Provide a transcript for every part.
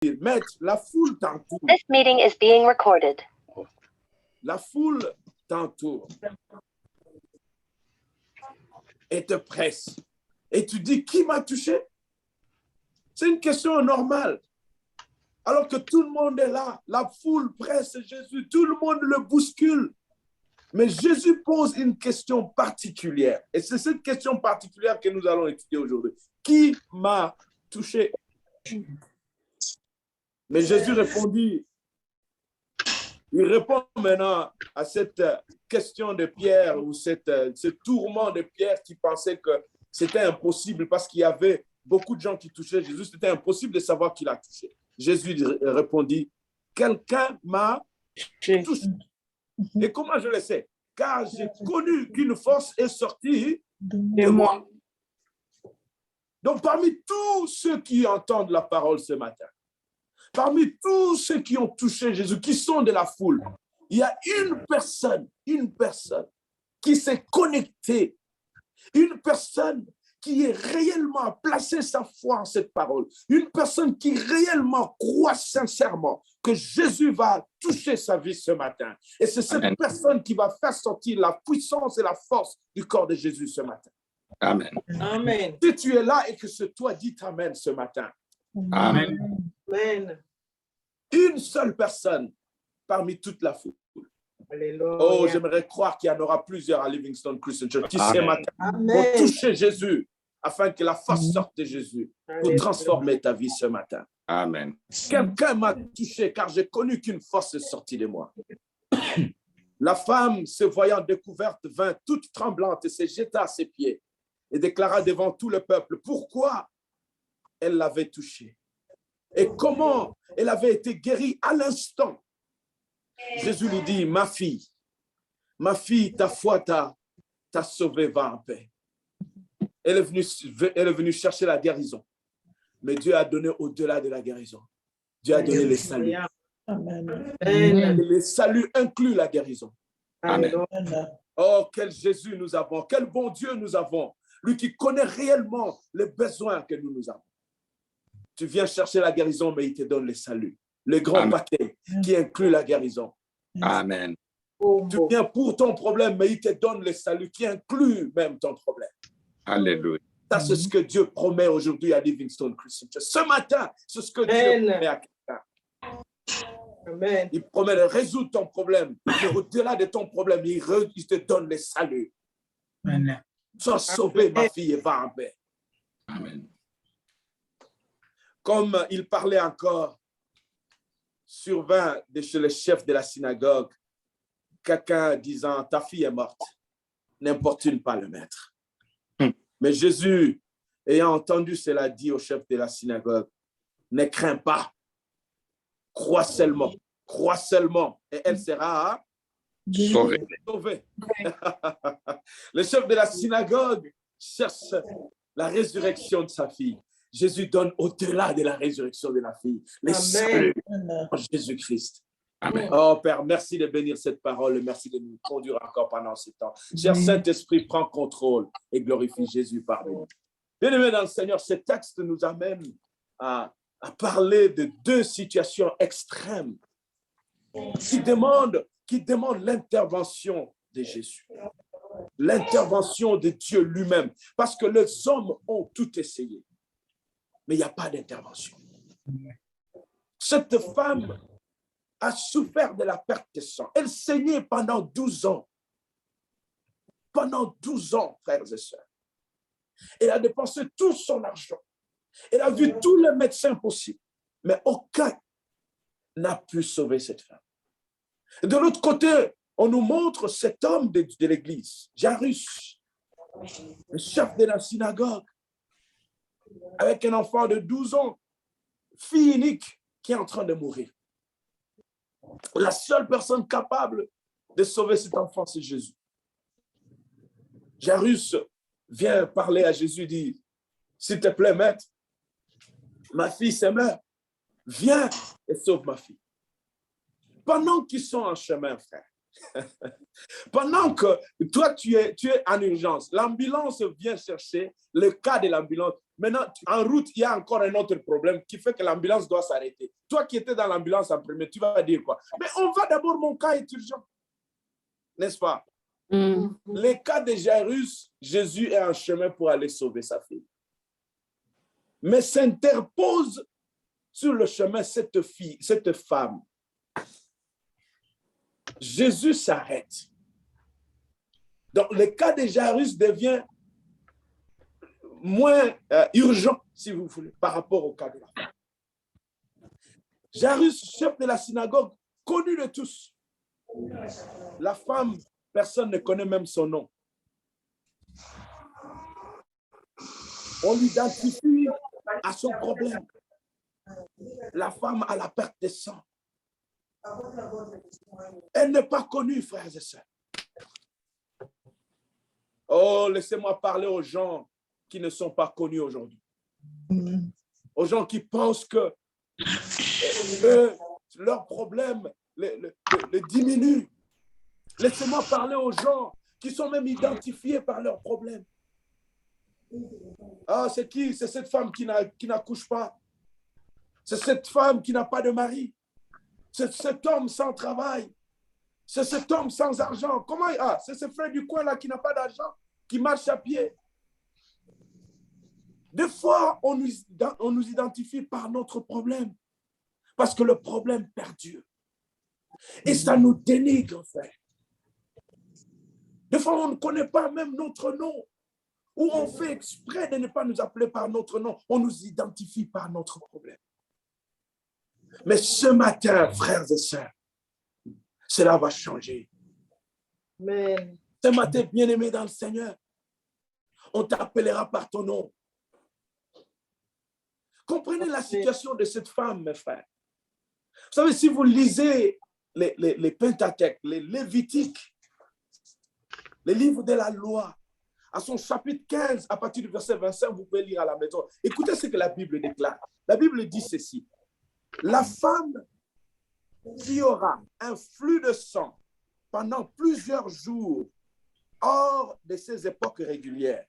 Maître, la foule t'entoure. This meeting is being recorded. La foule t'entoure et te presse. Et tu dis, qui m'a touché? C'est une question normale. Alors que tout le monde est là, la foule presse Jésus, tout le monde le bouscule. Mais Jésus pose une question particulière. Et c'est cette question particulière que nous allons étudier aujourd'hui. Qui m'a touché? Mais Jésus répondit, il répond maintenant à cette question de Pierre ou ce tourment de Pierre qui pensait que c'était impossible parce qu'il y avait beaucoup de gens qui touchaient Jésus. C'était impossible de savoir qui l'a touché. Jésus répondit, quelqu'un m'a touché. Et comment je le sais? Car j'ai connu qu'une force est sortie de moi. Donc, parmi tous ceux qui entendent la parole ce matin, parmi tous ceux qui ont touché Jésus, qui sont de la foule, il y a une personne qui s'est connectée, une personne qui est réellement placé sa foi en cette parole, une personne qui réellement croit sincèrement que Jésus va toucher sa vie ce matin. Et c'est cette personne qui va faire sortir la puissance et la force du corps de Jésus ce matin. Amen. Amen. Si tu es là et que c'est toi, dis Amen ce matin. Amen. Amen. Une seule personne parmi toute la foule. Alléluia. Oh, j'aimerais croire qu'il y en aura plusieurs à Livingstone Christian Church qui ce matin vont Amen. toucher Jésus afin que la force sorte de Jésus pour Alléluia. transformer ta vie ce matin. Amen. Quelqu'un m'a touché car j'ai connu qu'une force est sortie de moi. La femme, se voyant découverte, vint toute tremblante et se jeta à ses pieds et déclara devant tout le peuple pourquoi elle l'avait touché et comment elle avait été guérie à l'instant. Jésus lui dit, ma fille, ta foi t'a sauvée, va en paix. Elle est venue chercher la guérison. Mais Dieu a donné au-delà de la guérison. Dieu a donné le salut. Amen. Et le salut inclut la guérison. Amen. Oh, quel Jésus nous avons, quel bon Dieu nous avons. Lui qui connaît réellement les besoins que nous avons. Tu viens chercher la guérison, mais il te donne le salut. Le grand paquet qui inclut la guérison. Amen. Tu viens pour ton problème, mais il te donne le salut qui inclut même ton problème. Alléluia. Ça, c'est ce que Dieu promet aujourd'hui à Livingstone Christian Church. Ce matin, c'est ce que Dieu promet à quelqu'un. Amen. Il promet de résoudre ton problème. Mais au-delà de ton problème, il te donne le salut. Amen. Sois sauvé, ma fille, et va en paix. Amen. Comme il parlait encore, survint de chez le chef de la synagogue, quelqu'un disant, ta fille est morte, n'importune pas le maître. Mais Jésus, ayant entendu cela, dit au chef de la synagogue, ne crains pas, crois seulement, et elle sera Sauvé. sauvée. Le chef de la synagogue cherche la résurrection de sa fille. Jésus donne au-delà de la résurrection de la fille, le salut en Jésus-Christ. Amen. Oh Père, merci de bénir cette parole et merci de nous conduire encore pendant ce temps. Cher Saint-Esprit, prends contrôle et glorifie Jésus parmi nous. Bien-aimés dans le Seigneur, ce texte nous amène à parler de deux situations extrêmes qui demandent l'intervention de Jésus, l'intervention de Dieu lui-même, parce que les hommes ont tout essayé, mais il n'y a pas d'intervention. Cette femme a souffert de la perte de sang. Elle saignait pendant 12 ans. Pendant 12 ans, frères et sœurs. Elle a dépensé tout son argent. Elle a vu tous les médecins possibles, mais aucun n'a pu sauver cette femme. Et de l'autre côté, on nous montre cet homme de l'église, Jairus, le chef de la synagogue, avec un enfant de 12 ans, fille unique, qui est en train de mourir. La seule personne capable de sauver cet enfant, c'est Jésus. Jairus vient parler à Jésus, dit, s'il te plaît, maître, ma fille se meurt, viens et sauve ma fille. Pendant qu'ils sont en chemin, frère, pendant que toi, tu es en urgence, l'ambulance vient chercher, le cas de l'ambulance Maintenant, en route, il y a encore un autre problème qui fait que l'ambulance doit s'arrêter. Toi qui étais dans l'ambulance en premier, tu vas dire quoi? Mais on va d'abord, mon cas est urgent. N'est-ce pas? Les cas de Jairus, Jésus est en chemin pour aller sauver sa fille. Mais s'interpose sur le chemin cette femme. Jésus s'arrête. Donc, le cas de Jairus devient moins urgent, si vous voulez, par rapport au cas de la femme. Jairus, chef de la synagogue, connu de tous. La femme, personne ne connaît même son nom. On l'identifie à son problème. La femme a la perte de sang. Elle n'est pas connue, frères et sœurs. Oh, laissez-moi parler aux gens qui ne sont pas connus aujourd'hui. Aux gens qui pensent que leurs problèmes les diminuent. Laissez-moi parler aux gens qui sont même identifiés par leurs problèmes. Ah, c'est qui? C'est cette femme qui n'accouche pas. C'est cette femme qui n'a pas de mari. C'est cet homme sans travail. C'est cet homme sans argent. Comment? Ah, c'est ce frère du coin là qui n'a pas d'argent, qui marche à pied. Des fois, on nous identifie par notre problème. Parce que le problème perdure. Et ça nous dénigre, frère. Des fois, on ne connaît pas même notre nom. Ou on fait exprès de ne pas nous appeler par notre nom. On nous identifie par notre problème. Mais ce matin, frères et sœurs, cela va changer. Amen. Ce matin, bien-aimé dans le Seigneur, on t'appellera par ton nom. Comprenez la situation de cette femme, mes frères. Vous savez, si vous lisez les Pentateuques, les Lévitiques, les livres de la loi, à son chapitre 15, à partir du verset 25, vous pouvez lire à la maison. Écoutez ce que la Bible déclare. La Bible dit ceci. La femme qui aura un flux de sang pendant plusieurs jours hors de ses époques régulières,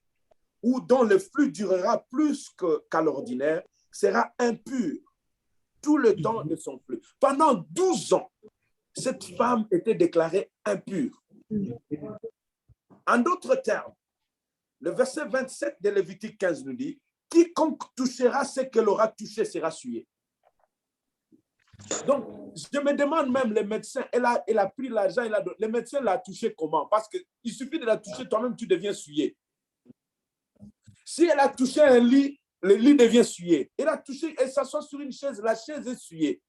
ou dont le flux durera plus qu'à l'ordinaire, sera impure tout le temps de son flux. Pendant 12 ans, cette femme était déclarée impure. En d'autres termes, le verset 27 de Lévitique 15 nous dit, « Quiconque touchera ce qu'elle aura touché sera souillé. » Donc, je me demande même, les médecins, elle a pris l'argent, le médecin l'a touché comment? Parce qu'il suffit de la toucher, toi-même, tu deviens souillé. Si elle a touché un lit, le lit devient souillé. Elle a touché, elle s'assoit sur une chaise, la chaise est souillée.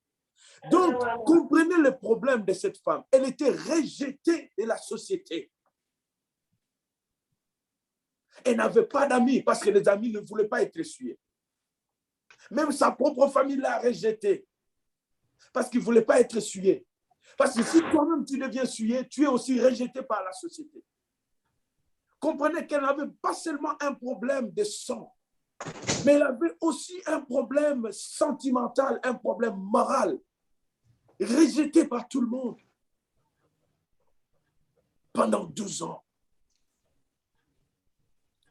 Donc, comprenez le problème de cette femme. Elle était rejetée de la société. Elle n'avait pas d'amis parce que les amis ne voulaient pas être essuyés. Même sa propre famille l'a rejetée parce qu'il ne voulait pas être essuyé. Parce que si toi-même tu deviens essuyé, tu es aussi rejeté par la société. Comprenez qu'elle n'avait pas seulement un problème de sang, mais elle avait aussi un problème sentimental, un problème moral, rejeté par tout le monde pendant 12 ans.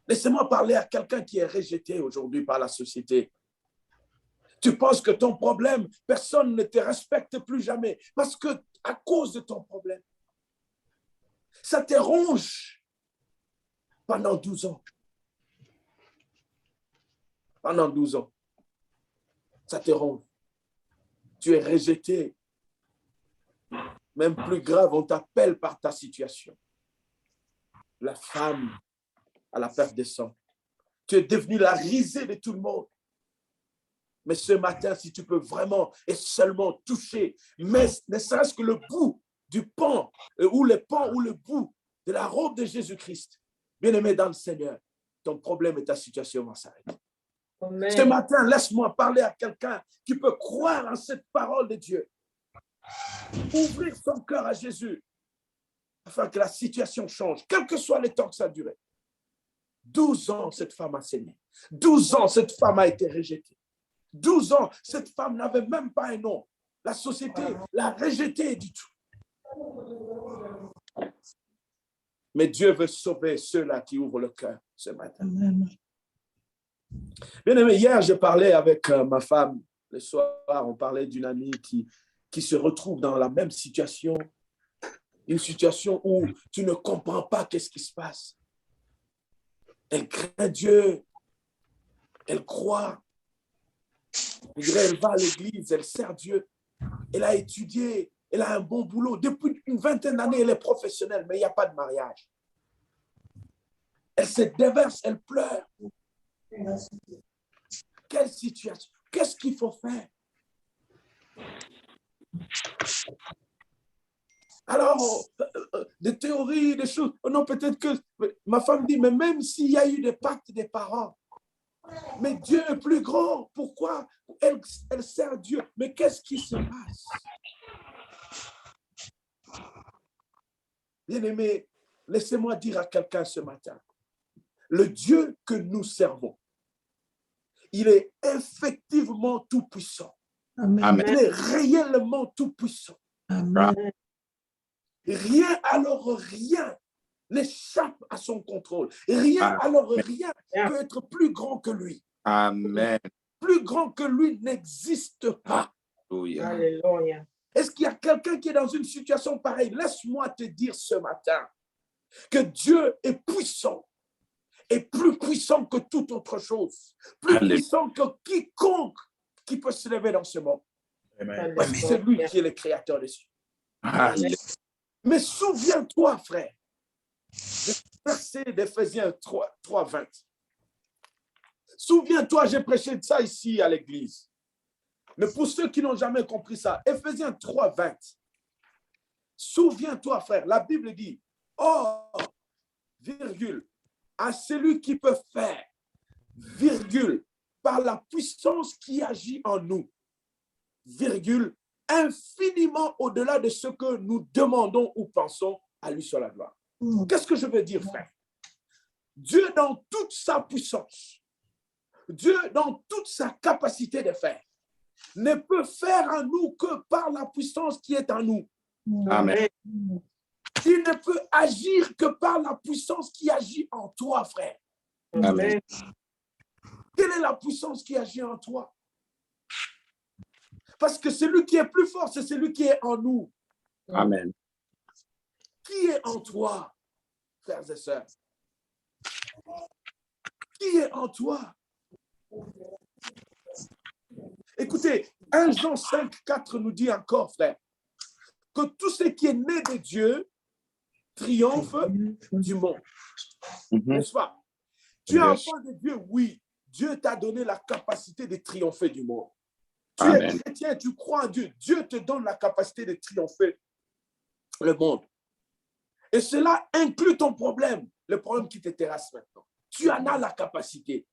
Laissez-moi parler à quelqu'un qui est rejeté aujourd'hui par la société. Tu penses que ton problème, personne ne te respecte plus jamais parce que à cause de ton problème, ça te ronge pendant 12 ans. Pendant 12 ans, ça te ronge. Tu es rejeté. Même plus grave, on t'appelle par ta situation. La femme à la perte de sang. Tu es devenu la risée de tout le monde. Mais ce matin, si tu peux vraiment et seulement toucher, mais ne serait-ce que le bout du pan, ou le pan ou le bout de la robe de Jésus-Christ, bien-aimé dans le Seigneur, ton problème et ta situation vont s'arrêter. Ce matin, laisse-moi parler à quelqu'un qui peut croire en cette parole de Dieu. Ouvrir son cœur à Jésus afin que la situation change, quel que soit le temps que ça a duré. 12 ans, cette femme a saigné. 12 ans, cette femme a été rejetée. 12 ans, cette femme n'avait même pas un nom. La société l'a rejetée du tout. Mais Dieu veut sauver ceux-là qui ouvrent le cœur ce matin. Bien aimé, hier, je parlais avec ma femme. Le soir, on parlait d'une amie qui se retrouve dans la même situation. Une situation où tu ne comprends pas qu'est-ce qui se passe. Elle craint Dieu. Elle croit. Je dirais, elle va à l'église, elle sert Dieu. Elle a étudié, elle a un bon boulot. Depuis une vingtaine d'années, elle est professionnelle, mais il n'y a pas de mariage. Elle se déverse, elle pleure. Quelle situation? Qu'est-ce qu'il faut faire? Alors, des théories, des choses. Non, peut-être que ma femme dit, mais même s'il y a eu des pactes des parents, mais Dieu est plus grand. Pourquoi elle sert Dieu? Mais qu'est-ce qui se passe? Bien-aimé, laissez-moi dire à quelqu'un ce matin, le Dieu que nous servons, il est effectivement tout-puissant. Amen. Il est réellement tout-puissant. Amen. Rien, alors rien n'échappe à son contrôle. Rien, alors rien peut être plus grand que lui. Amen. Plus grand que lui n'existe pas. Alléluia. Alléluia. Est-ce qu'il y a quelqu'un qui est dans une situation pareille? Laisse-moi te dire ce matin que Dieu est puissant et plus puissant que toute autre chose. Plus Alléluia. puissant que quiconque qui peut se lever dans ce monde. Parce que c'est lui qui est le créateur des cieux. Alléluia. Mais souviens-toi, frère, du verset d'Éphésiens 3, 20. Souviens-toi, j'ai prêché ça ici à l'église. Mais pour ceux qui n'ont jamais compris ça, Éphésiens 3, 20. Souviens-toi, frère, la Bible dit, or, virgule, à celui qui peut faire, virgule, par la puissance qui agit en nous, virgule, infiniment au-delà de ce que nous demandons ou pensons, à lui soit la gloire. Qu'est-ce que je veux dire, frère? Dieu dans toute sa puissance, Dieu dans toute sa capacité de faire, ne peut faire en nous que par la puissance qui est en nous. Amen. Il ne peut agir que par la puissance qui agit en toi, frère. Amen. Quelle est la puissance qui agit en toi? Parce que celui qui est plus fort, c'est celui qui est en nous. Amen. Qui est en toi, frères et sœurs? Qui est en toi? Écoutez, 1 Jean 5, 4 nous dit encore, frère, que tout ce qui est né de Dieu triomphe du monde. N'est-ce pas? Tu es Yes. enfant de Dieu, oui. Dieu t'a donné la capacité de triompher du monde. Tu Amen. es chrétien, tu crois en Dieu. Dieu te donne la capacité de triompher le monde. Et cela inclut ton problème, le problème qui te terrasse maintenant. Tu en as la capacité.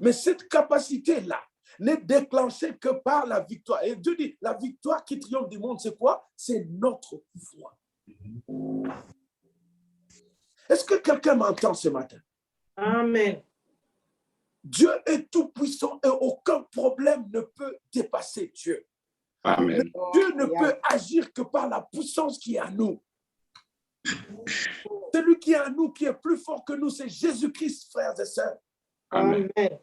Mais cette capacité-là n'est déclenchée que par la victoire. Et Dieu dit, la victoire qui triomphe du monde, c'est quoi? C'est notre foi. Est-ce que quelqu'un m'entend ce matin? Amen. Dieu est tout puissant et aucun problème ne peut dépasser Dieu. Amen. Dieu ne peut agir que par la puissance qui est en nous. Celui qui est en nous, qui est plus fort que nous, c'est Jésus-Christ, frères et sœurs. Amen. Amen.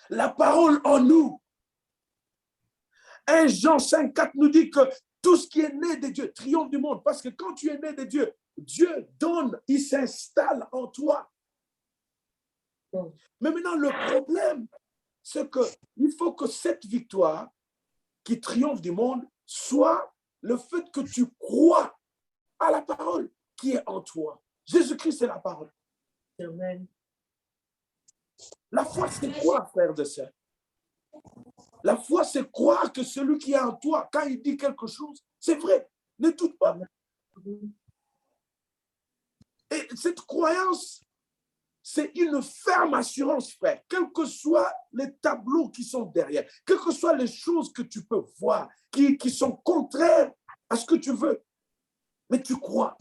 La parole en nous. 1 Jean 5, 4 nous dit que tout ce qui est né de Dieu triomphe du monde. Parce que quand tu es né de Dieu, Dieu donne, il s'installe en toi. Mais maintenant, le problème, c'est qu'il faut que cette victoire qui triomphe du monde soit le fait que tu crois à la parole qui est en toi. Jésus-Christ est la parole. Amen. La foi, c'est quoi, frères et sœurs? La foi, c'est croire que celui qui est en toi, quand il dit quelque chose, c'est vrai. Ne doute pas. Et cette croyance, c'est une ferme assurance, frère. Quels que soient les tableaux qui sont derrière, quelles que soient les choses que tu peux voir, qui sont contraires à ce que tu veux, mais tu crois.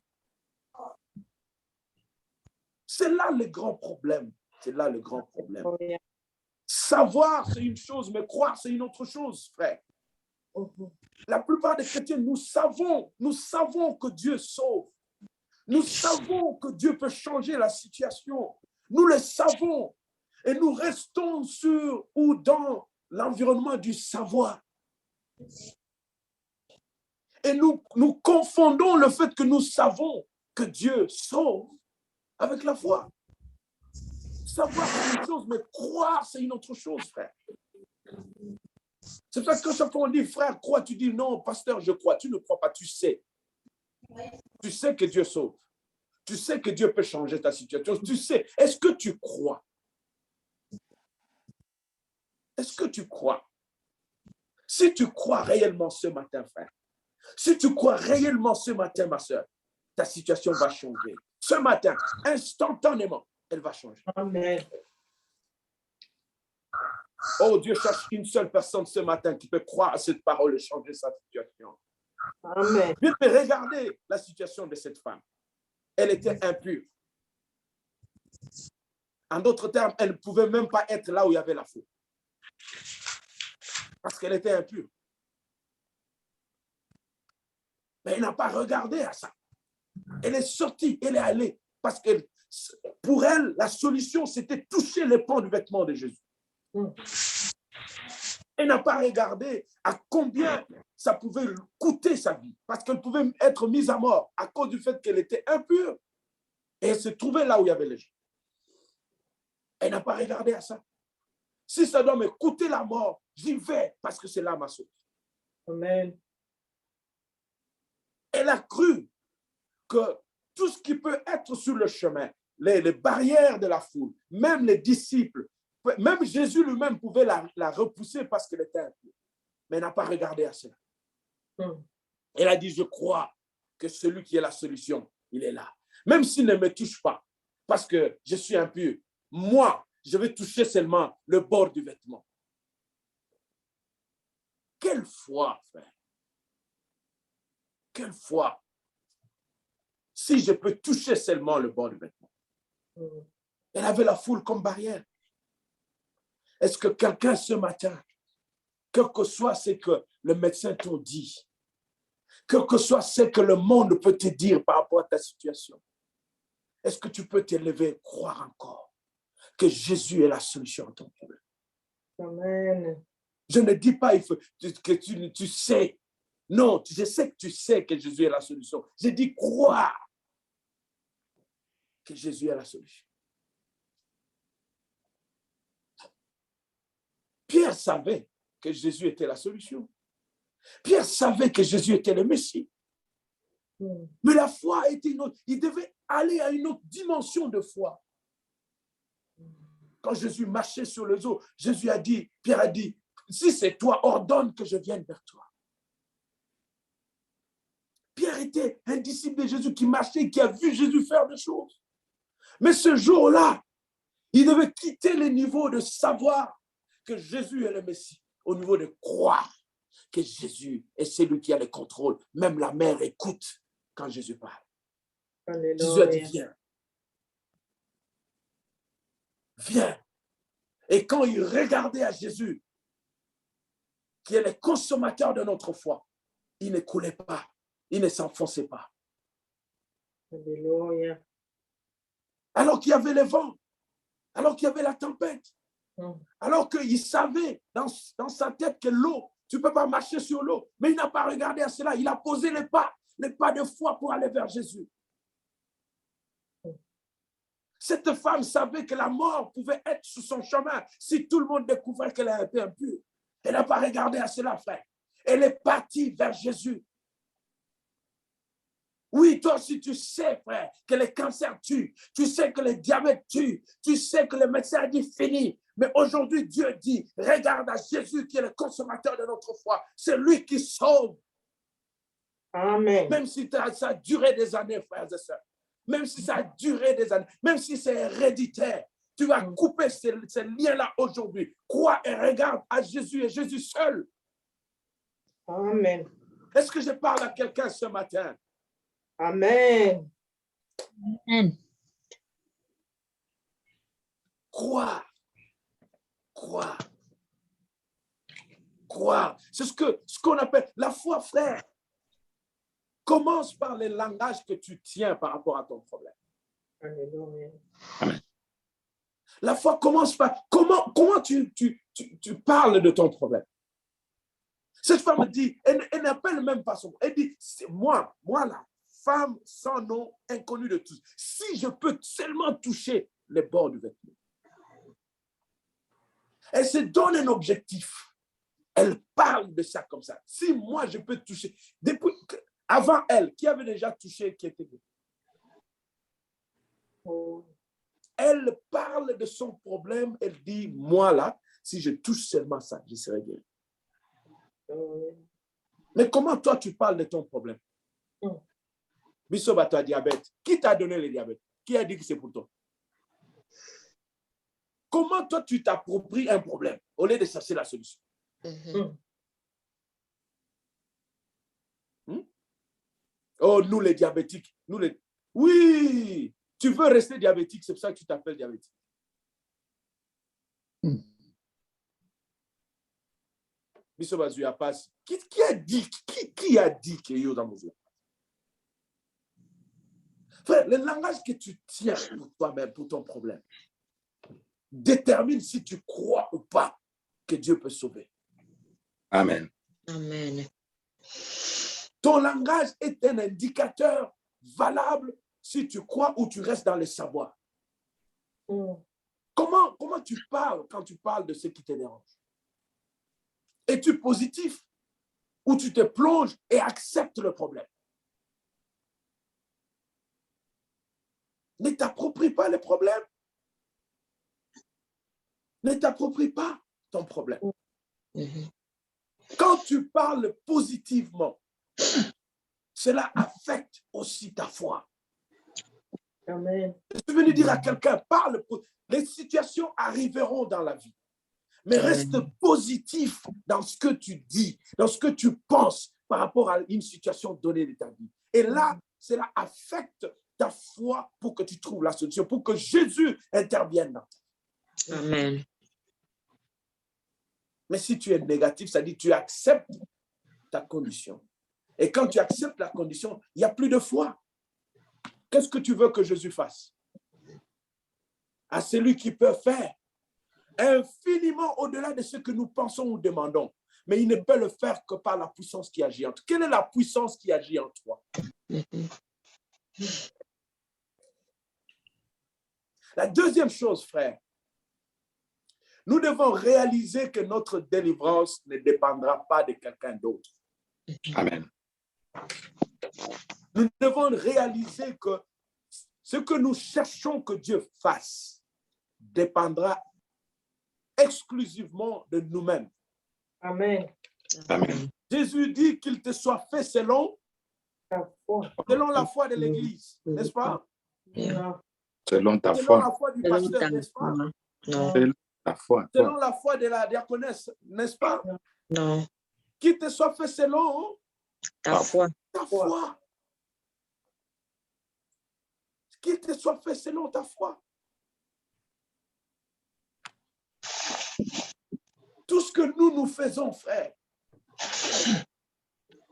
C'est là le grand problème. C'est là le grand problème. Savoir, c'est une chose, mais croire, c'est une autre chose, frère. La plupart des chrétiens, nous savons que Dieu sauve. Nous savons que Dieu peut changer la situation. Nous le savons. Et nous restons sur ou dans l'environnement du savoir. Et nous confondons le fait que nous savons que Dieu sauve avec la foi. Savoir, c'est une chose, mais croire, c'est une autre chose, frère. C'est pour ça que chaque fois on dit, frère, crois, tu dis non, pasteur, je crois. Tu ne crois pas, tu sais. Tu sais que Dieu sauve. Tu sais que Dieu peut changer ta situation. Tu sais. Est-ce que tu crois? Est-ce que tu crois? Si tu crois réellement ce matin, frère, si tu crois réellement ce matin, ma soeur, ta situation va changer. Ce matin, instantanément, elle va changer. Amen. Oh, Dieu cherche une seule personne ce matin qui peut croire à cette parole et changer sa situation. Amen. Bien, mais regardez la situation de cette femme. Elle était impure. En d'autres termes, elle ne pouvait même pas être là où il y avait la foule. Parce qu'elle était impure. Mais elle n'a pas regardé à ça. Elle est sortie, elle est allée. Parce que pour elle, la solution, c'était toucher les pans du vêtement de Jésus. Elle n'a pas regardé à combien ça pouvait coûter sa vie. Parce qu'elle pouvait être mise à mort à cause du fait qu'elle était impure. Et elle se trouvait là où il y avait les gens. Elle n'a pas regardé à ça. Si ça doit me coûter la mort, j'y vais parce que c'est là ma sauce. Amen. Elle a cru que tout ce qui peut être sur le chemin, les barrières de la foule, même les disciples, même Jésus lui-même pouvait la repousser parce qu'elle était impure. Mais elle n'a pas regardé à cela. Elle a dit, je crois que celui qui est la solution, il est là. Même s'il ne me touche pas, parce que je suis impur, moi, je vais toucher seulement le bord du vêtement. Quelle foi, frère! Quelle foi! Si je peux toucher seulement le bord du vêtement. Elle avait la foule comme barrière. Est-ce que quelqu'un ce matin, quel que soit ce que le médecin t'a dit, quel que soit ce que le monde peut te dire par rapport à ta situation, est-ce que tu peux t'élever et croire encore que Jésus est la solution à ton problème? Amen. Je ne dis pas que tu sais. Non, je sais que tu sais que Jésus est la solution. Je dis croire que Jésus est la solution. Pierre savait que Jésus était la solution. Pierre savait que Jésus était le Messie. Mais la foi était une autre. Il devait aller à une autre dimension de foi. Quand Jésus marchait sur les eaux, Pierre a dit, si c'est toi, ordonne que je vienne vers toi. Pierre était un disciple de Jésus qui marchait, qui a vu Jésus faire des choses. Mais ce jour-là, il devait quitter le niveau de savoir que Jésus est le Messie, au niveau de croire que Jésus est celui qui a le contrôle. Même la mer écoute quand Jésus parle. Alléluia. Jésus a dit, viens. Viens. Et quand il regardait à Jésus, qui est le consommateur de notre foi, il ne coulait pas, il ne s'enfonçait pas. Alléluia. Alors qu'il y avait le vent, alors qu'il y avait la tempête, alors qu'il savait dans sa tête que l'eau, tu ne peux pas marcher sur l'eau, mais il n'a pas regardé à cela, il a posé les pas de foi pour aller vers Jésus. Cette femme savait que la mort pouvait être sur son chemin si tout le monde découvrait qu'elle était impure. Elle n'a pas regardé à cela, frère. Elle est partie vers Jésus. Oui, toi aussi, tu sais, frère, que les cancers tuent. Tu sais que le diabète tue. Tu sais que le médecin a dit fini. Mais aujourd'hui, Dieu dit, regarde à Jésus qui est le consommateur de notre foi. C'est lui qui sauve. Amen. Même si ça a duré des années, frères et sœurs. Même si ça a duré des années. Même si c'est héréditaire. Tu vas couper ces liens-là aujourd'hui. Crois et regarde à Jésus et Jésus seul. Amen. Est-ce que je parle à quelqu'un ce matin? Amen. Amen. Croire. Croire. Croire. C'est ce qu'on appelle la foi, frère. Commence par les langages que tu tiens par rapport à ton problème. Alléluia. La foi commence par comment tu parles de ton problème. Cette femme dit, elle n'appelle même pas son nom. Elle dit, c'est moi la femme sans nom, inconnue de tous. Si je peux seulement toucher les bords du vêtement. Elle se donne un objectif. Elle parle de ça comme ça. Si moi, je peux toucher. Avant elle, qui avait déjà touché, qui était guéri. Elle parle de son problème. Elle dit, moi là, si je touche seulement ça, je serai guéri. Mais comment toi, tu parles de ton problème? Bissoba, tu as diabète. Qui t'a donné le diabète? Qui a dit que c'est pour toi? Comment toi, tu t'appropries un problème au lieu de chercher la solution? Oh, nous les diabétiques, Oui, tu veux rester diabétique, c'est pour ça que tu t'appelles diabétique. Bissoba Zuya passe. Qui a dit que yo dans Zuya? Frère, le langage que tu tiens pour toi-même, pour ton problème, détermine si tu crois ou pas que Dieu peut sauver. Amen. Amen. Ton langage est un indicateur valable si tu crois ou tu restes dans le savoir. Comment tu parles quand tu parles de ce qui te dérange? Es-tu positif ou tu te plonges et acceptes le problème? Ne t'approprie pas le problème. Ne t'approprie pas ton problème. Quand tu parles positivement, cela affecte aussi ta foi. Amen. Je suis venu dire à quelqu'un, parle, les situations arriveront dans la vie. Mais reste positif dans ce que tu dis, dans ce que tu penses par rapport à une situation donnée de ta vie. Et là, cela affecte ta foi pour que tu trouves la solution, pour que Jésus intervienne dans ta vie. Amen. Mais si tu es négatif, ça dit que tu acceptes ta condition. Et quand tu acceptes la condition, il n'y a plus de foi. Qu'est-ce que tu veux que Jésus fasse? À celui qui peut faire infiniment au-delà de ce que nous pensons ou demandons. Mais il ne peut le faire que par la puissance qui agit en toi. Quelle est la puissance qui agit en toi? La deuxième chose, frère, nous devons réaliser que notre délivrance ne dépendra pas de quelqu'un d'autre. Amen. Nous devons réaliser que ce que nous cherchons que Dieu fasse dépendra exclusivement de nous-mêmes. Amen. Amen. Jésus dit qu'il te soit fait selon la foi de l'Église, n'est-ce pas? Selon ta Selon foi. la foi du pasteur, n'est-ce pas? Non. Selon ta foi. Selon la foi de la diaconesse, n'est-ce pas? Non. Qu'il te soit fait selon Ta foi. ta foi. Qu'il te soit fait selon ta foi. Tout ce que nous faisons, frère,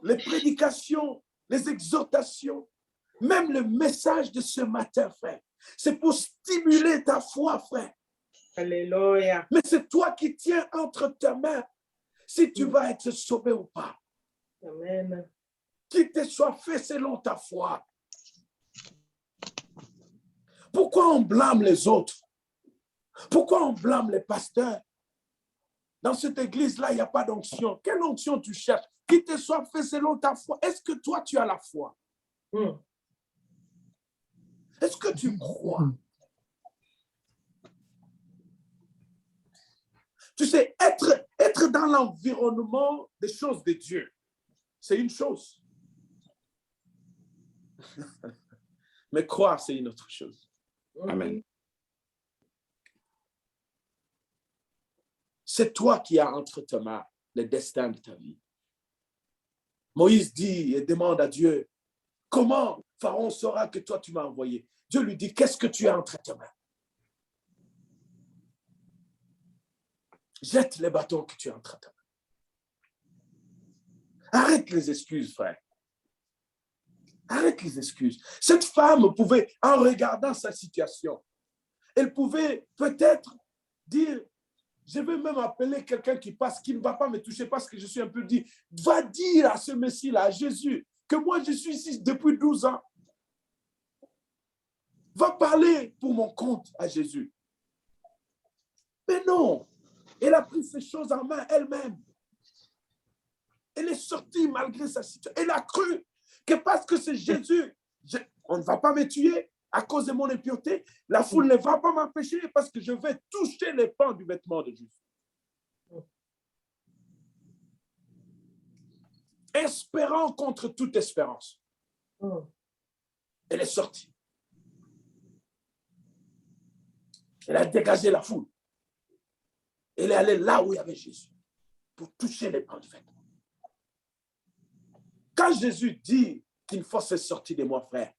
les prédications, les exhortations, même le message de ce matin, frère, c'est pour stimuler ta foi, frère. Alléluia. Mais c'est toi qui tiens entre tes mains si tu vas être sauvé ou pas. Amen. Qu'il te soit fait selon ta foi. Pourquoi on blâme les autres? Pourquoi on blâme les pasteurs? Dans cette église-là, il n'y a pas d'onction. Quelle onction tu cherches? Qu'il te soit fait selon ta foi. Est-ce que toi, tu as la foi? Est-ce que tu crois? Tu sais, être dans l'environnement des choses de Dieu, c'est une chose. Mais croire, c'est une autre chose. Amen. C'est toi qui as entre tes mains le destin de ta vie. Moïse dit et demande à Dieu, comment Pharaon saura que toi tu m'as envoyé? Dieu lui dit, qu'est-ce que tu as entre tes mains? Jette les bâtons que tu as entre tes mains. Arrête les excuses, frère. Arrête les excuses. Cette femme pouvait, en regardant sa situation, Elle pouvait peut-être dire, je vais même appeler quelqu'un qui passe, qui ne va pas me toucher parce que je suis un peu dit, va dire à ce Messie-là, à Jésus, que moi je suis ici depuis 12 ans. Va parler pour mon compte à Jésus. Mais non, elle a pris ces choses en main elle-même. Elle est sortie malgré sa situation. Elle a cru que parce que c'est Jésus, on ne va pas me tuer à cause de mon impureté. La foule ne va pas m'empêcher parce que je vais toucher les pans du vêtement de Jésus. Espérant contre toute espérance. Elle est sortie. Elle a dégagé la foule. Elle est allée là où il y avait Jésus pour toucher les pans du vêtement. Quand Jésus dit qu'une force est sortie de moi, frère,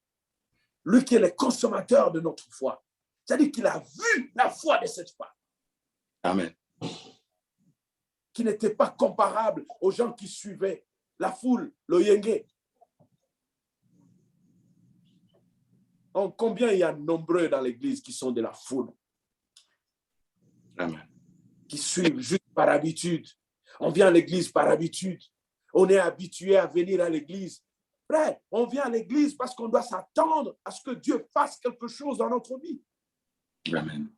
lui qui est le consommateur de notre foi, c'est-à-dire qu'il a vu la foi de cette femme. Amen. Qui n'était pas comparable aux gens qui suivaient la foule, le yengue. Donc, combien il y a nombreux dans l'église qui sont de la foule? Amen. Qui suivent juste par habitude. On vient à l'église par habitude. On est habitué à venir à l'église. Frère, on vient à l'église parce qu'on doit s'attendre à ce que Dieu fasse quelque chose dans notre vie. Amen.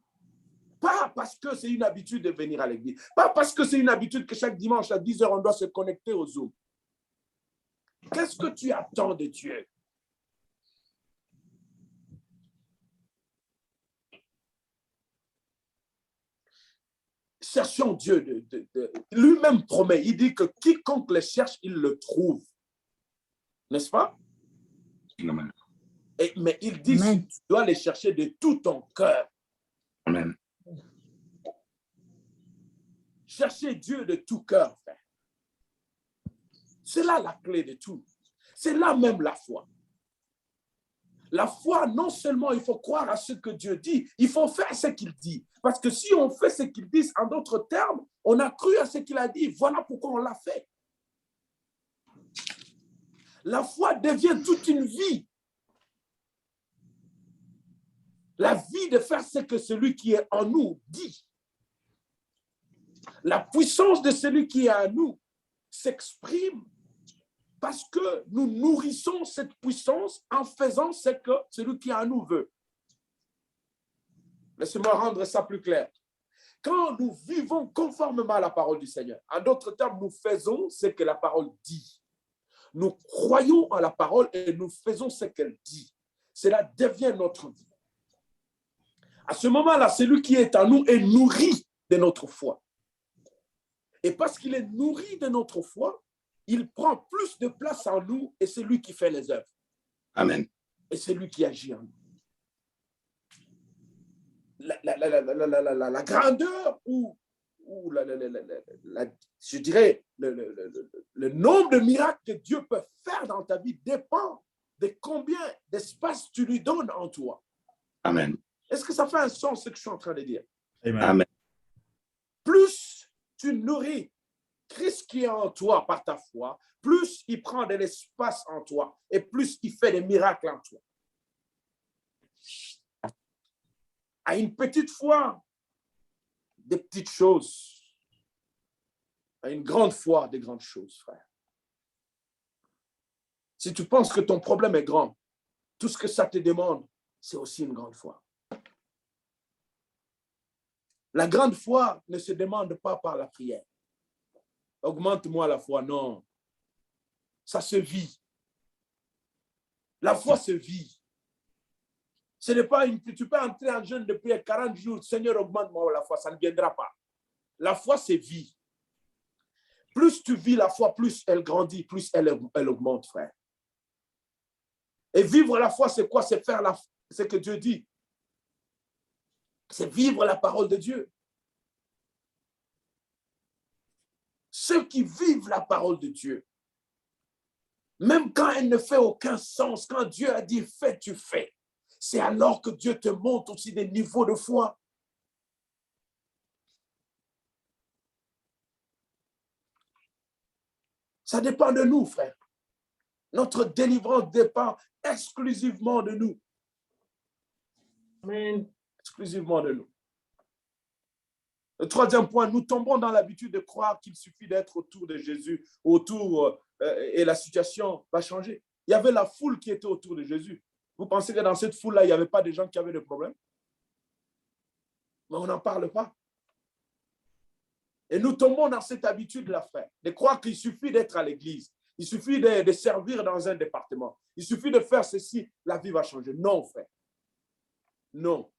Pas parce que c'est une habitude de venir à l'église. Pas parce que c'est une habitude que chaque dimanche à 10h, on doit se connecter au Zoom. Qu'est-ce que tu attends de Dieu? Cherchons Dieu. Lui-même promet, il dit que quiconque le cherche, il le trouve. N'est-ce pas? Amen. Mais il dit, si tu dois les chercher de tout ton cœur. Amen. Cherchez Dieu de tout cœur, frère. C'est là la clé de tout. C'est là même la foi. La foi, non seulement il faut croire à ce que Dieu dit, il faut faire ce qu'il dit. Parce que si on fait ce qu'il dit, en d'autres termes, on a cru à ce qu'il a dit. Voilà pourquoi on l'a fait. La foi devient toute une vie. La vie de faire ce que celui qui est en nous dit. La puissance de celui qui est en nous s'exprime parce que nous nourrissons cette puissance en faisant ce que celui qui est en nous veut. Laissez-moi rendre ça plus clair. Quand nous vivons conformément à la parole du Seigneur, en d'autres termes, nous faisons ce que la parole dit. Nous croyons en la parole et nous faisons ce qu'elle dit. Cela devient notre vie. À ce moment-là, celui qui est en nous est nourri de notre foi. Et parce qu'il est nourri de notre foi, il prend plus de place en nous et c'est lui qui fait les œuvres. Amen. Et c'est lui qui agit en nous. La grandeur ou je dirais le nombre de miracles que Dieu peut faire dans ta vie dépend de combien d'espace tu lui donnes en toi. Amen. Est-ce que ça fait un sens ce que je suis en train de dire? Amen. Amen. Plus tu nourris Christ qui est en toi par ta foi, plus il prend de l'espace en toi et plus il fait des miracles en toi. À une petite foi, des petites choses. À une grande foi, des grandes choses, frère. Si tu penses que ton problème est grand, tout ce que ça te demande, c'est aussi une grande foi. La grande foi ne se demande pas par la prière. Augmente-moi la foi, non. Ça se vit. La foi se vit. Ce n'est pas tu peux entrer en jeûne de prière 40 jours, Seigneur, augmente-moi la foi, ça ne viendra pas. La foi se vit. Plus tu vis la foi, plus elle grandit, plus elle augmente, frère. Et vivre la foi, c'est quoi? C'est faire ce que Dieu dit. C'est vivre la parole de Dieu. Ceux qui vivent la parole de Dieu, même quand elle ne fait aucun sens, quand Dieu a dit fais, tu fais, c'est alors que Dieu te montre aussi des niveaux de foi. Ça dépend de nous, frère. Notre délivrance dépend exclusivement de nous. Amen. Est-ce exclusivement de nous. Le troisième point, nous tombons dans l'habitude de croire qu'il suffit d'être autour de Jésus, et la situation va changer. Il y avait la foule qui était autour de Jésus. Vous pensez que dans cette foule-là, il n'y avait pas de gens qui avaient des problèmes? Mais on n'en parle pas. Et nous tombons dans cette habitude-là, frère, de croire qu'il suffit d'être à l'église. Il suffit de servir dans un département. Il suffit de faire ceci, la vie va changer. Non, frère. Non.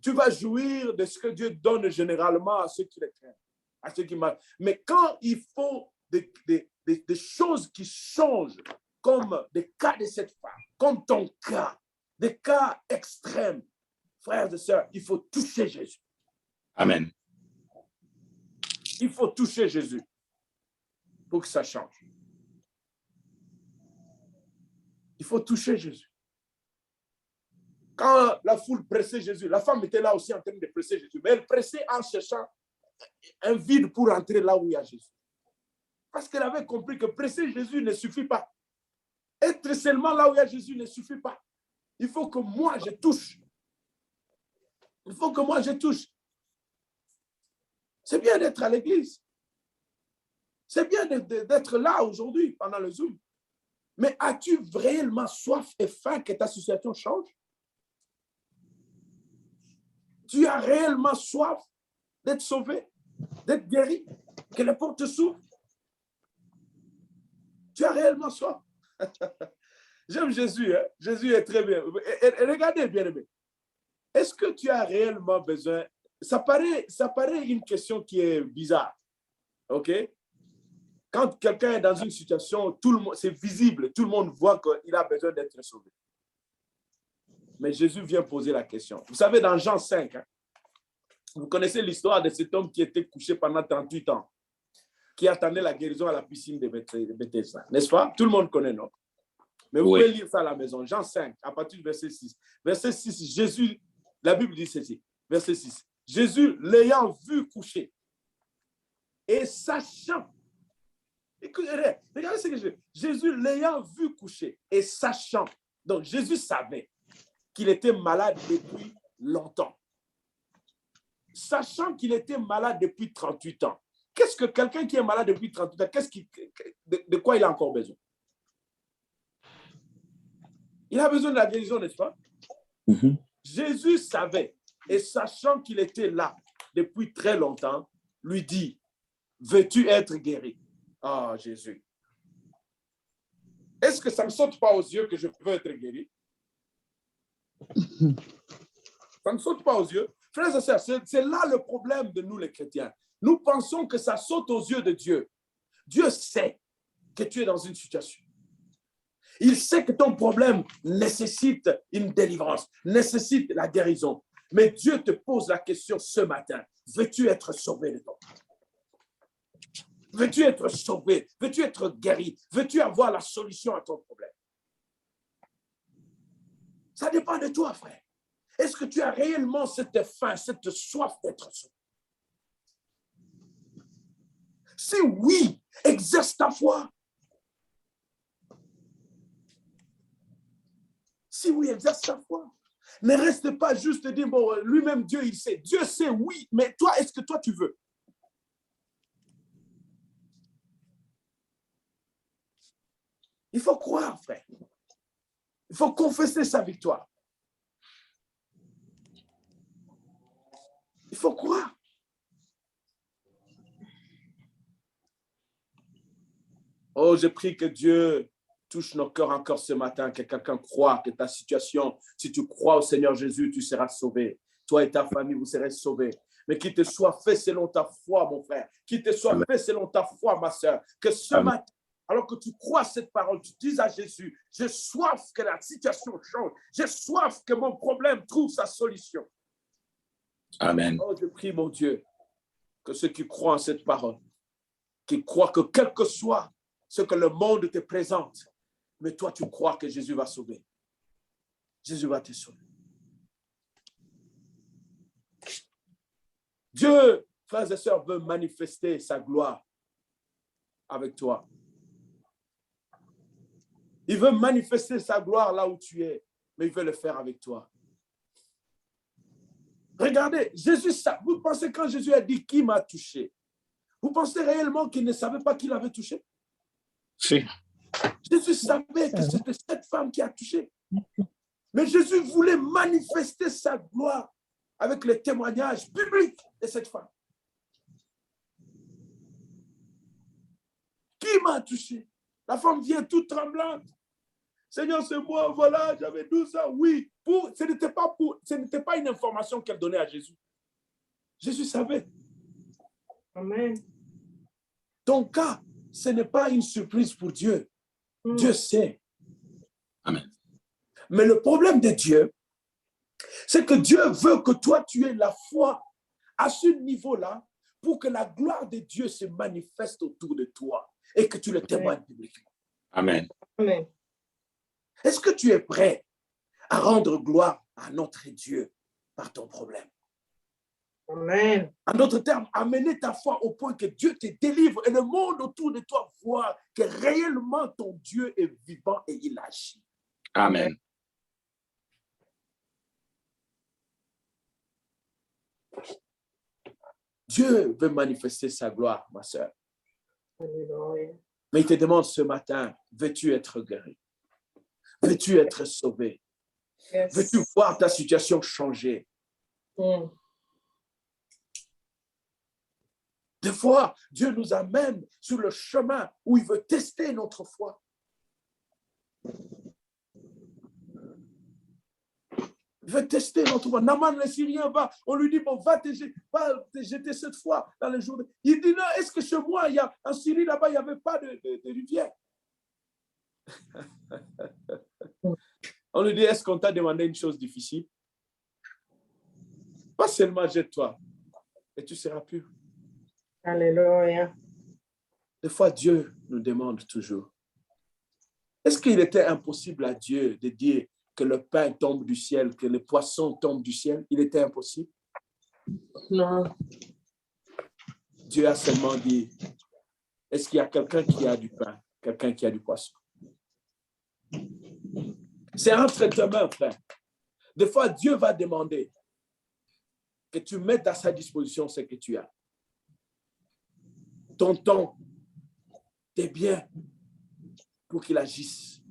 Tu vas jouir de ce que Dieu donne généralement à ceux qui le craignent, à ceux qui marchent. Mais quand il faut des choses qui changent, comme des cas de cette femme, comme ton cas, des cas extrêmes, frères et sœurs, il faut toucher Jésus. Amen. Il faut toucher Jésus pour que ça change. Il faut toucher Jésus. Quand la foule pressait Jésus, la femme était là aussi en train de presser Jésus, mais elle pressait en cherchant un vide pour entrer là où il y a Jésus. Parce qu'elle avait compris que presser Jésus ne suffit pas. Être seulement là où il y a Jésus ne suffit pas. Il faut que moi, je touche. Il faut que moi, je touche. C'est bien d'être à l'église. C'est bien d'être là aujourd'hui pendant le Zoom. Mais as-tu réellement soif et faim que ta situation change? Tu as réellement soif d'être sauvé, d'être guéri, que les portes s'ouvrent? Tu as réellement soif? J'aime Jésus, hein? Jésus est très bien. Et regardez, bien aimé, est-ce que tu as réellement besoin? Ça paraît une question qui est bizarre, ok? Quand quelqu'un est dans une situation, tout le monde, c'est visible, tout le monde voit qu'il a besoin d'être sauvé. Mais Jésus vient poser la question. Vous savez, dans Jean 5, hein, vous connaissez l'histoire de cet homme qui était couché pendant 38 ans, qui attendait la guérison à la piscine de Bethesda, n'est-ce pas? Tout le monde connaît, non? Mais vous pouvez lire ça à la maison. Jean 5, à partir du verset 6. Verset 6, Jésus, la Bible dit ceci, verset 6. Jésus, l'ayant vu coucher et sachant, écoutez, regardez ce que je dis. Jésus, l'ayant vu coucher et sachant, donc Jésus savait qu'il était malade depuis longtemps. Sachant qu'il était malade depuis 38 ans. Qu'est-ce que quelqu'un qui est malade depuis 38 ans, de quoi il a encore besoin? Il a besoin de la guérison, n'est-ce pas? Mm-hmm. Jésus savait, et sachant qu'il était là depuis très longtemps, lui dit, veux-tu être guéri? Ah, Jésus. Est-ce que ça ne saute pas aux yeux que je veux être guéri? Ça ne saute pas aux yeux. Frères et sœurs, c'est là le problème de nous les chrétiens. Nous pensons que ça saute aux yeux de Dieu. Dieu sait que tu es dans une situation. Il sait que ton problème nécessite une délivrance, nécessite la guérison. Mais Dieu te pose la question ce matin. Veux-tu être sauvé de ton problème? Veux-tu être sauvé? Veux-tu être guéri? Veux-tu avoir la solution à ton problème? Ça dépend de toi, frère. Est-ce que tu as réellement cette faim, cette soif d'être sauvé? Si oui, exerce ta foi. Si oui, exerce ta foi. Ne reste pas juste dire, bon, lui-même, Dieu, il sait. Dieu sait, oui, mais toi, est-ce que toi, tu veux? Il faut croire, frère. Il faut confesser sa victoire. Il faut croire. Oh, je prie que Dieu touche nos cœurs encore ce matin, que quelqu'un croit que ta situation, si tu crois au Seigneur Jésus, tu seras sauvé. Toi et ta famille, vous serez sauvés. Mais qu'il te soit fait selon ta foi, mon frère. Qu'il te soit fait selon ta foi, ma soeur. Que ce matin, alors que tu crois cette parole, tu dis à Jésus, j'ai soif que la situation change. J'ai soif que mon problème trouve sa solution. Amen. Oh, je prie, mon Dieu, que ceux qui croient en cette parole, qui croient que quel que soit ce que le monde te présente, mais toi, tu crois que Jésus va sauver. Jésus va te sauver. Dieu, frères et sœurs, veut manifester sa gloire avec toi. Il veut manifester sa gloire là où tu es, mais il veut le faire avec toi. Regardez, Jésus, vous pensez quand Jésus a dit qui m'a touché, vous pensez réellement qu'il ne savait pas qui l'avait touché? Si. Jésus savait que c'était cette femme qui a touché. Mais Jésus voulait manifester sa gloire avec le témoignage public de cette femme. Qui m'a touché? La femme vient toute tremblante. Seigneur, c'est moi, voilà, j'avais 12 ans. Oui, ce n'était pas une information qu'elle donnait à Jésus. Jésus savait. Amen. Ton cas, ce n'est pas une surprise pour Dieu. Dieu sait. Amen. Mais le problème de Dieu, c'est que Dieu veut que toi, tu aies la foi à ce niveau-là pour que la gloire de Dieu se manifeste autour de toi et que tu le témoignes publiquement. Amen. Amen. Est-ce que tu es prêt à rendre gloire à notre Dieu par ton problème? Amen. En d'autres termes, amener ta foi au point que Dieu te délivre et le monde autour de toi voit que réellement ton Dieu est vivant et il agit. Amen. Dieu veut manifester sa gloire, ma sœur. Alléluia. Mais il te demande ce matin, veux-tu être guéri? Veux-tu être sauvé? Yes. Veux-tu voir ta situation changer? Mm. Des fois, Dieu nous amène sur le chemin où il veut tester notre foi. Il veut tester notre foi. Naaman le Syrien va, on lui dit, bon, va te jeter cette fois dans les jours. Il dit, non, est-ce que chez moi, il y a en Syrie, là-bas, il n'y avait pas de rivière? On lui dit, est-ce qu'on t'a demandé une chose difficile? Pas seulement jette-toi, et tu seras pur. Alléluia. Des fois, Dieu nous demande toujours. Est-ce qu'il était impossible à Dieu de dire que le pain tombe du ciel, que les poissons tombent du ciel? Il était impossible. Non. Dieu a seulement dit, est-ce qu'il y a quelqu'un qui a du pain, quelqu'un qui a du poisson? C'est entre tes mains, frère. Des fois, Dieu va demander que tu mettes à sa disposition ce que tu as. Ton temps, tes biens, pour qu'il agisse.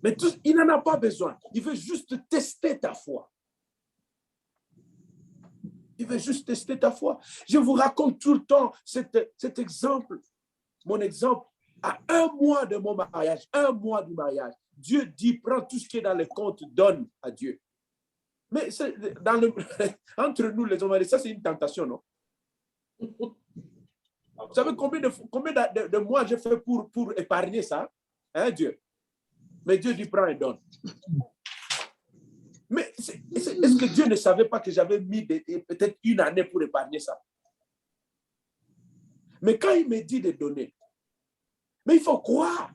Mais il n'en a pas besoin. Il veut juste tester ta foi. Il veut juste tester ta foi. Je vous raconte tout le temps cet exemple. Mon exemple, à 1 mois de mon mariage, 1 mois du mariage, Dieu dit, prends tout ce qui est dans le compte, donne à Dieu. Mais entre nous, les hommes, ça c'est une tentation, non? Vous savez combien de mois j'ai fait pour épargner ça? Hein, Dieu? Mais Dieu dit, prends et donne. Mais est-ce que Dieu ne savait pas que j'avais mis peut-être 1 année pour épargner ça? Mais quand il me dit de donner, mais il faut croire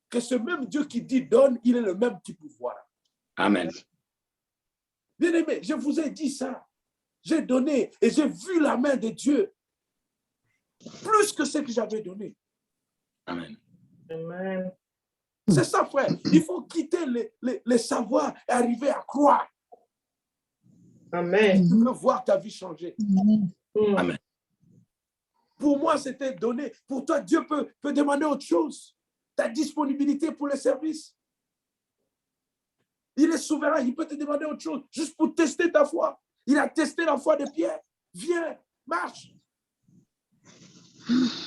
que ce même Dieu qui dit donne, il est le même qui pouvoir. Amen. Bien aimé, je vous ai dit ça. J'ai donné et j'ai vu la main de Dieu plus que ce que j'avais donné. Amen. Amen. C'est ça, frère. Il faut quitter les savoirs et arriver à croire. Amen. Tu veux voir ta vie changer. Mm. Amen. Pour moi, c'était donné. Pour toi, Dieu peut demander autre chose. Ta disponibilité pour le service. Il est souverain, il peut te demander autre chose, juste pour tester ta foi. Il a testé la foi de Pierre. Viens, marche.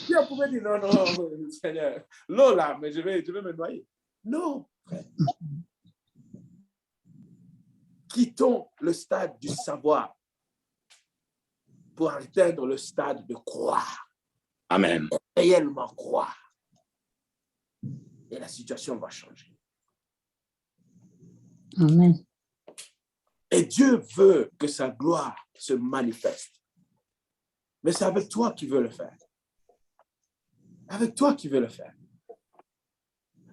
Pierre pouvait dire, non, Seigneur, l'eau là, mais je vais me noyer. Non, frère. Quittons le stade du savoir pour atteindre le stade de croire. Amen. Réellement croire. Et la situation va changer. Amen. Et Dieu veut que sa gloire se manifeste. Mais c'est avec toi qu'il veut le faire. Avec toi qu'il veut le faire.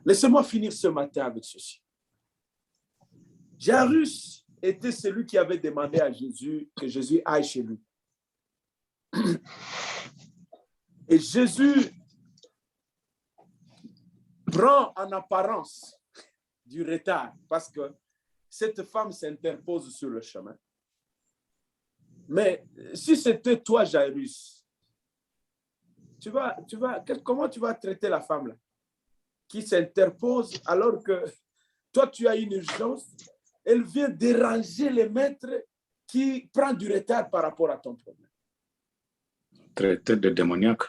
Laissez-moi finir ce matin avec ceci. Jairus était celui qui avait demandé à Jésus que Jésus aille chez lui. Et Jésus prend en apparence du retard parce que cette femme s'interpose sur le chemin. Mais si c'était toi, Jairus, comment tu vas traiter la femme là, qui s'interpose alors que toi, tu as une urgence, elle vient déranger les maîtres qui prend du retard par rapport à ton problème. Traité de démoniaque.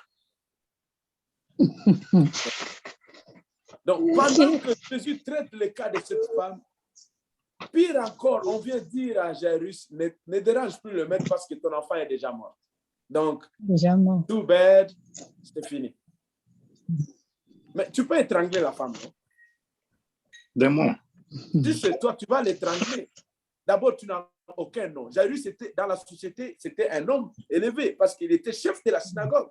Donc, pendant que Jésus traite le cas de cette femme, pire encore, on vient dire à Jairus, ne dérange plus le maître parce que ton enfant est déjà mort. Donc, too bad, c'est fini. Mais tu peux étrangler la femme, non? Démon. Si c'est toi, tu vas l'étrangler. D'abord, tu n'as aucun nom. Jairus, dans la société, c'était un homme élevé parce qu'il était chef de la synagogue.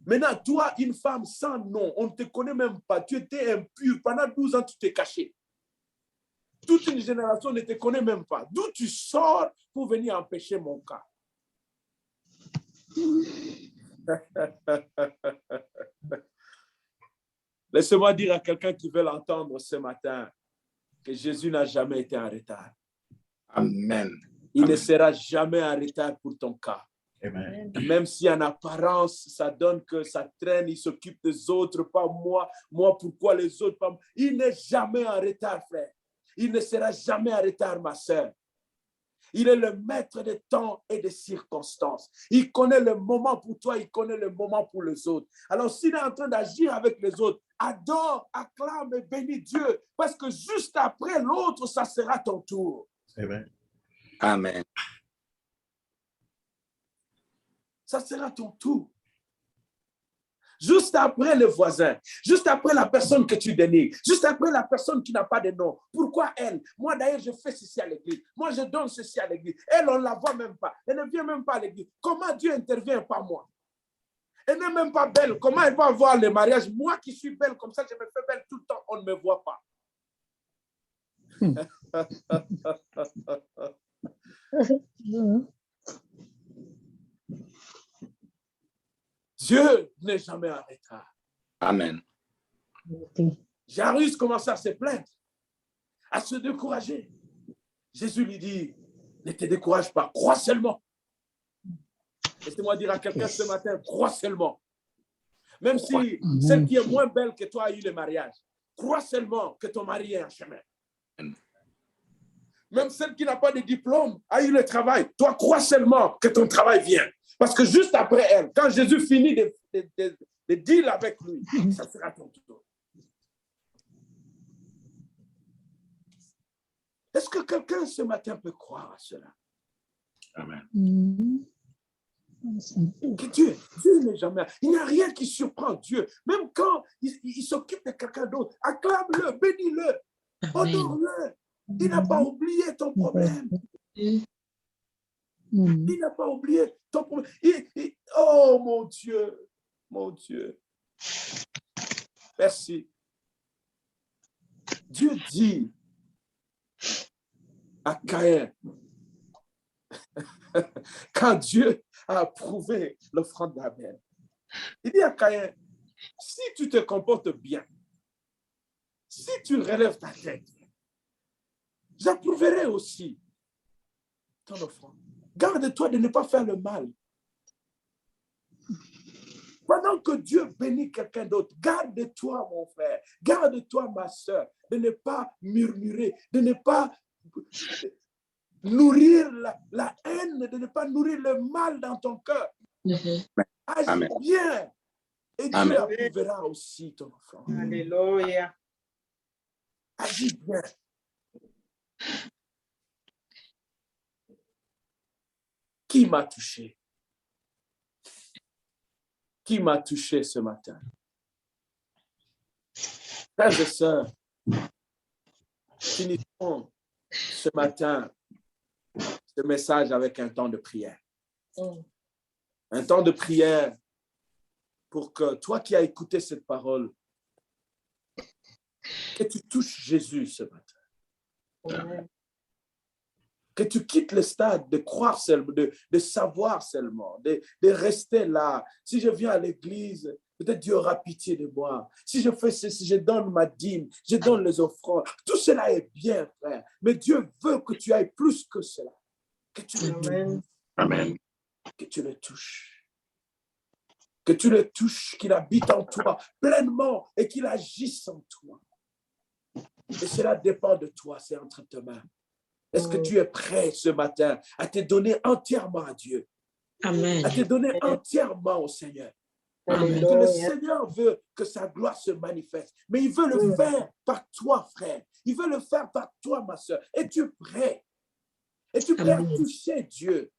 Maintenant, toi, une femme sans nom, on ne te connaît même pas. Tu étais impur. Pendant 12 ans, tu t'es caché. Toute une génération ne te connaît même pas. D'où tu sors pour venir empêcher mon cas? Laissez-moi dire à quelqu'un qui veut l'entendre ce matin que Jésus n'a jamais été en retard. Amen. Il Amen. ne sera jamais en retard pour ton cas. Amen. Même si en apparence, ça donne que ça traîne, il s'occupe des autres, pas moi. Moi, pourquoi les autres, pas moi? Il n'est jamais en retard, frère. Il ne sera jamais en retard, ma sœur. Il est le maître des temps et des circonstances. Il connaît le moment pour toi, il connaît le moment pour les autres. Alors, s'il est en train d'agir avec les autres, adore, acclame et bénis Dieu. Parce que juste après l'autre, ça sera ton tour. Amen. Amen. Ça sera ton tour. Juste après le voisin, juste après la personne que tu dénigres, juste après la personne qui n'a pas de nom. Pourquoi elle? Moi d'ailleurs, je fais ceci à l'église. Moi, je donne ceci à l'église. Elle, on ne la voit même pas. Elle ne vient même pas à l'église. Comment Dieu intervient par moi? Elle n'est même pas belle. Comment elle va avoir le mariage? Moi qui suis belle, comme ça, je me fais belle tout le temps. On ne me voit pas. Dieu n'est jamais en retard. Amen. Jairus commence à se plaindre, à se décourager. Jésus lui dit, ne te décourage pas, crois seulement. Laissez-moi dire à quelqu'un ce matin, crois seulement. Même si celle qui est moins belle que toi a eu le mariage, crois seulement que ton mari est en chemin. Même celle qui n'a pas de diplôme a eu le travail. Toi, crois seulement que ton travail vient. Parce que juste après elle, quand Jésus finit de deal avec lui, ça sera ton tour. Est-ce que quelqu'un ce matin peut croire à cela? Amen. Que Dieu n'est jamais... Il n'y a rien qui surprend Dieu. Même quand il s'occupe de quelqu'un d'autre, acclame-le, bénis-le, honore-le. Il n'a pas oublié ton problème. Il n'a pas oublié ton problème. Oh mon Dieu, mon Dieu. Merci. Dieu dit à Caïn, quand Dieu a approuvé l'offrande d'Abel, il dit à Caïn, si tu te comportes bien, si tu relèves ta tête, j'approuverai aussi ton offrande. Garde-toi de ne pas faire le mal. Pendant que Dieu bénit quelqu'un d'autre, garde-toi, mon frère, garde-toi, ma soeur, de ne pas murmurer, de ne pas nourrir la haine, de ne pas nourrir le mal dans ton cœur. Agis Amen. bien et Dieu Amen. approuvera aussi ton offrande. Alléluia. Agis bien. Qui m'a touché? Qui m'a touché ce matin? Frères et sœurs, finissons ce matin ce message avec un temps de prière. Un temps de prière pour que toi qui as écouté cette parole, que tu touches Jésus ce matin. Amen. Que tu quittes le stade de croire seulement, de savoir seulement, de rester là. Si je viens à l'église, peut-être Dieu aura pitié de moi. Si je fais ceci, je donne ma dîme, je donne les offrandes. Tout cela est bien, frère. Mais Dieu veut que tu ailles plus que cela. Que tu le touches. Amen. Amen. Que tu le touches. Que tu le touches, qu'il habite en toi pleinement et qu'il agisse en toi. Et cela dépend de toi, c'est entre tes mains. Est-ce que tu es prêt ce matin à te donner entièrement à Dieu, Amen. à te donner entièrement au Seigneur? Amen. Que le Alléluia. Seigneur veut que sa gloire se manifeste, mais il veut le faire par toi, frère. Il veut le faire par toi, ma soeur. Es-tu prêt? Es-tu prêt à Amen. toucher Dieu?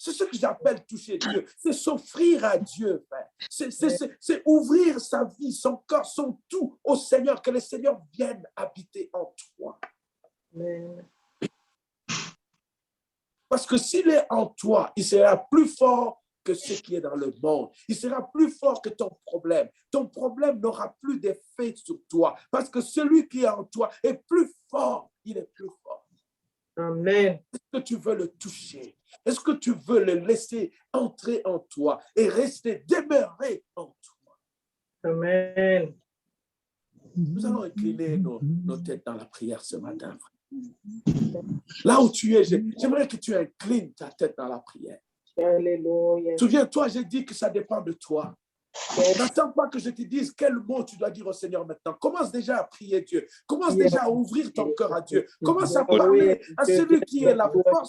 C'est ce que j'appelle toucher Dieu. C'est s'offrir à Dieu, frère. C'est ouvrir sa vie, son corps, son tout au Seigneur, que le Seigneur vienne habiter en toi. Amen. Parce que s'il est en toi, il sera plus fort que ce qui est dans le monde. Il sera plus fort que ton problème. Ton problème n'aura plus d'effet sur toi. Parce que celui qui est en toi est plus fort. Il est plus fort. Amen. Est-ce que tu veux le toucher? Est-ce que tu veux le laisser entrer en toi et rester demeurer en toi? Amen. Nous allons incliner nos têtes dans la prière ce matin. Là où tu es, j'aimerais que tu inclines ta tête dans la prière. Alléluia. Souviens-toi, j'ai dit que ça dépend de toi. N'attends pas que je te dise quel mot tu dois dire au Seigneur maintenant. Commence déjà à prier Dieu. Commence déjà à ouvrir ton cœur à Dieu. Commence à parler à celui qui est la force